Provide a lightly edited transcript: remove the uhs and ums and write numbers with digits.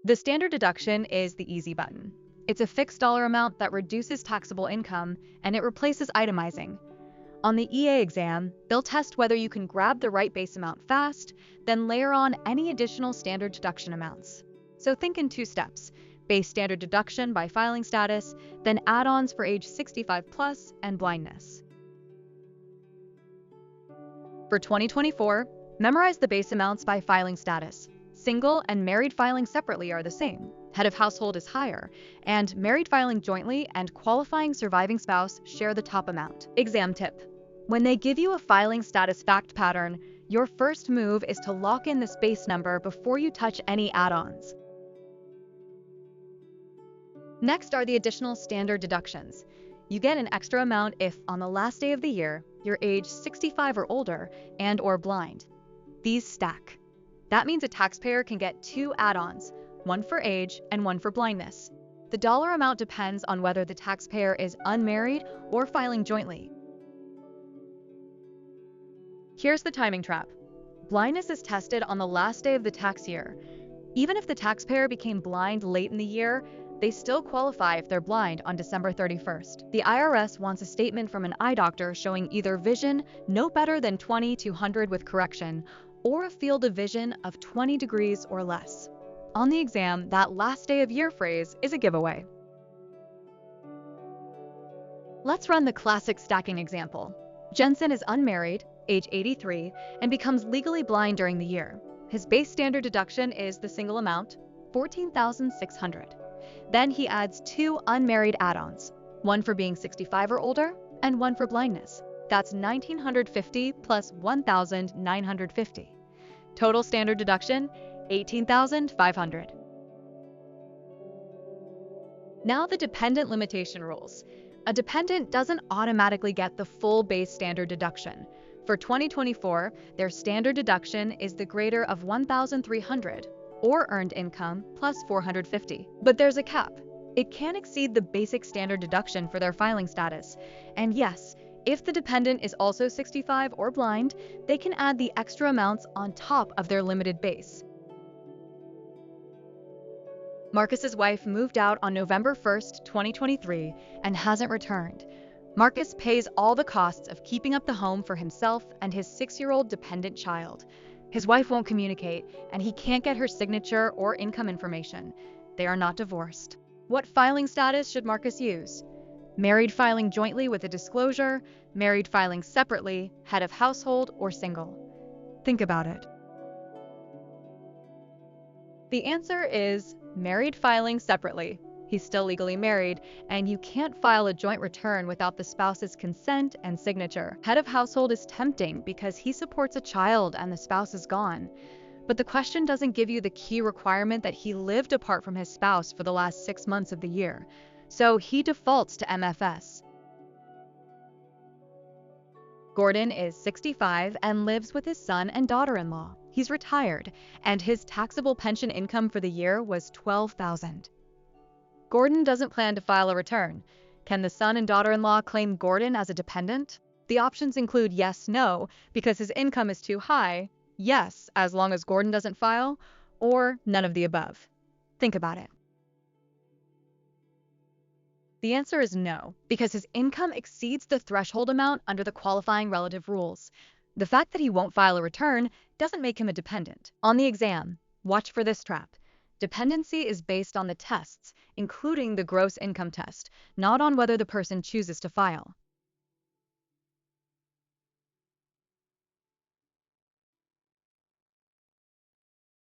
The standard deduction is the easy button. It's a fixed dollar amount that reduces taxable income, and it replaces itemizing. On the EA exam, they'll test whether you can grab the right base amount fast, then layer on any additional standard deduction amounts. So think in 2 steps: base standard deduction by filing status, then add-ons for age 65 plus and blindness. For 2024, memorize the base amounts by filing status. Single and married filing separately are the same. Head of household is higher, and married filing jointly and qualifying surviving spouse share the top amount. Exam tip: when they give you a filing status fact pattern, your first move is to lock in this base number before you touch any add-ons. Next are the additional standard deductions. You get an extra amount if, on the last day of the year, you're age 65 or older and/or blind. These stack. That means a taxpayer can get 2 add-ons, one for age and one for blindness. The dollar amount depends on whether the taxpayer is unmarried or filing jointly. Here's the timing trap. Blindness is tested on the last day of the tax year. Even if the taxpayer became blind late in the year, they still qualify if they're blind on December 31st. The IRS wants a statement from an eye doctor showing either vision no better than 20/100 with correction, or a field of vision of 20 degrees or less. On the exam, that last day of year phrase is a giveaway. Let's run the classic stacking example. Jensen is unmarried, age 83, and becomes legally blind during the year. His base standard deduction is the single amount, $14,600. Then he adds 2 unmarried add-ons, one for being 65 or older and one for blindness. That's $1,950 plus $1,950. Total standard deduction, $18,500. Now the dependent limitation rules. A dependent doesn't automatically get the full base standard deduction. For 2024, their standard deduction is the greater of $1,300 or earned income plus $450. But there's a cap. It can't exceed the basic standard deduction for their filing status. And yes, if the dependent is also 65 or blind, they can add the extra amounts on top of their limited base. Marcus's wife moved out on November 1st, 2023, and hasn't returned. Marcus pays all the costs of keeping up the home for himself and his 6-year-old dependent child. His wife won't communicate, and he can't get her signature or income information. They are not divorced. What filing status should Marcus use? Married filing jointly with a disclosure, married filing separately, head of household, or single? Think about it. The answer is married filing separately. He's still legally married, and you can't file a joint return without the spouse's consent and signature. Head of household is tempting because he supports a child and the spouse is gone. But the question doesn't give you the key requirement that he lived apart from his spouse for the last 6 months of the year. So he defaults to MFS. Gordon is 65 and lives with his son and daughter-in-law. He's retired, and his taxable pension income for the year was $12,000. Gordon doesn't plan to file a return. Can the son and daughter-in-law claim Gordon as a dependent? The options include yes, no, because his income is too high, yes, as long as Gordon doesn't file, or none of the above. Think about it. The answer is no, because his income exceeds the threshold amount under the qualifying relative rules. The fact that he won't file a return doesn't make him a dependent. On the exam, watch for this trap. Dependency is based on the tests, including the gross income test, not on whether the person chooses to file.